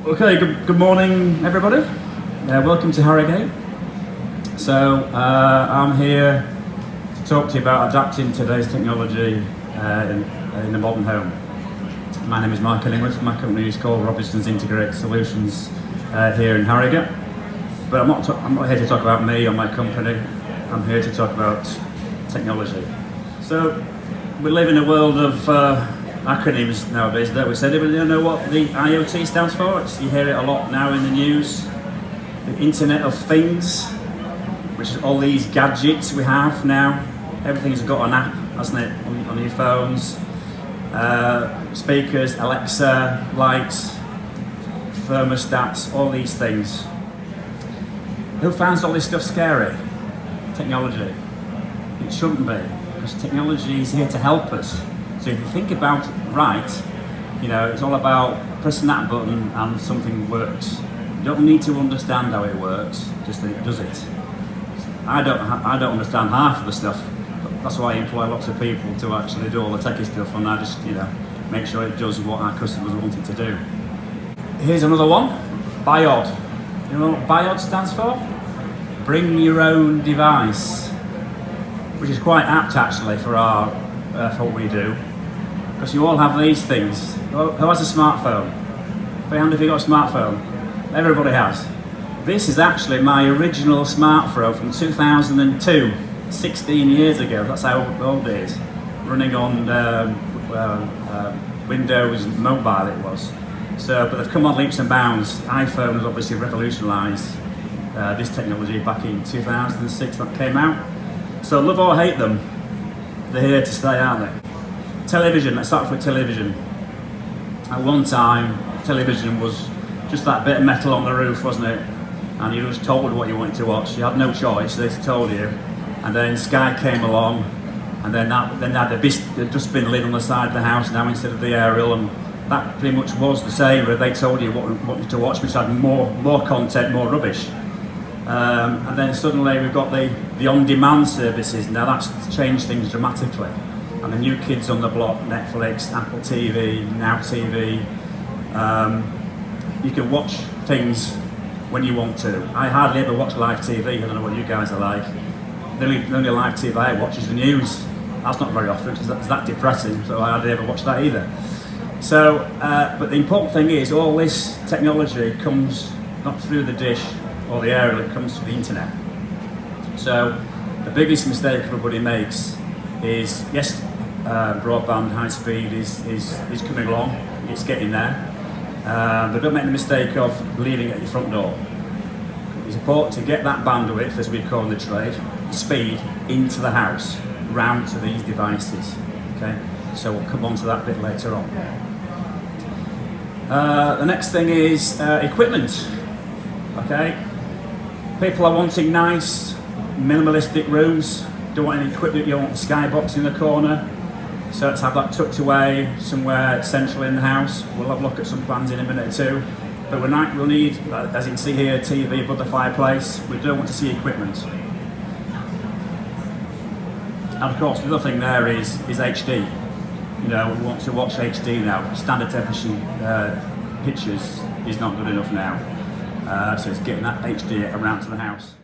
Okay, good morning everybody. Welcome to Harrogate. So I'm here to talk to you about adapting today's technology in a modern home. My name is Mark Illingworth. My company is called Robinson's Integrated Solutions here in Harrogate. But I'm not here to talk about me or my company. I'm here to talk about technology. So we live in a world of acronyms nowadays, don't we? So anybody know what the IoT stands for? You hear it a lot now in the news. The Internet of Things, which is all these gadgets we have now. Everything's got an app, hasn't it, on your phones. Speakers, Alexa, lights, thermostats, all these things. Who finds all this stuff scary? Technology. It shouldn't be, because technology is here to help us. So if you think about it right, it's all about pressing that button and something works. You don't need to understand how it works, just that it does it. I don't understand half of the stuff. That's why I employ lots of people to actually do all the techie stuff, and I just make sure it does what our customers want it to do. Here's another one, BIOD. You know what BIOD stands for? Bring your own device, which is quite apt actually for what we do, because you all have these things. Who has a smartphone? Put your hand if you've got a smartphone. Everybody has. This is actually my original smartphone from 2002, 16 years ago. That's how old it is. Running on Windows Mobile it was. But they've come on leaps and bounds. iPhone has obviously revolutionised this technology back in 2006 that came out. So love or hate them, they're here to stay, aren't they? Television, let's start with television. At one time, television was just that bit of metal on the roof, wasn't it? And you were just told what you wanted to watch. You had no choice, they just told you. And then Sky came along, and then they had the dustbin lid on the side of the house now instead of the aerial, and that pretty much was the same, where they told you what to watch, which had more content, more rubbish. And then suddenly we've got the on-demand services. Now that's changed things dramatically. And the new kids on the block, Netflix, Apple TV, Now TV. You can watch things when you want to. I hardly ever watch live TV. I don't know what you guys are like. The only live TV I watch is the news. That's not very often because that's that depressing, so I hardly ever watch that either. So, but the important thing is all this technology comes not through the dish or the aerial, it comes through the internet. So the biggest mistake everybody makes is, yes, broadband high speed is coming along, it's getting there, but don't make the mistake of leaving it at your front door. It's important to get that bandwidth, as we call in the trade, speed into the house, round to these devices. Okay, so we'll come on to that bit later on. The next thing is equipment. Okay, people are wanting nice, minimalistic rooms. Don't want any equipment. You want the skybox in the corner. So let's have that tucked away somewhere central in the house. We'll have a look at some plans in a minute or two. But we'll need, as you can see here, TV above the fireplace. We don't want to see equipment. And of course, the other thing there is HD. We want to watch HD now. Standard definition pictures is not good enough now. So it's getting that HD around to the house.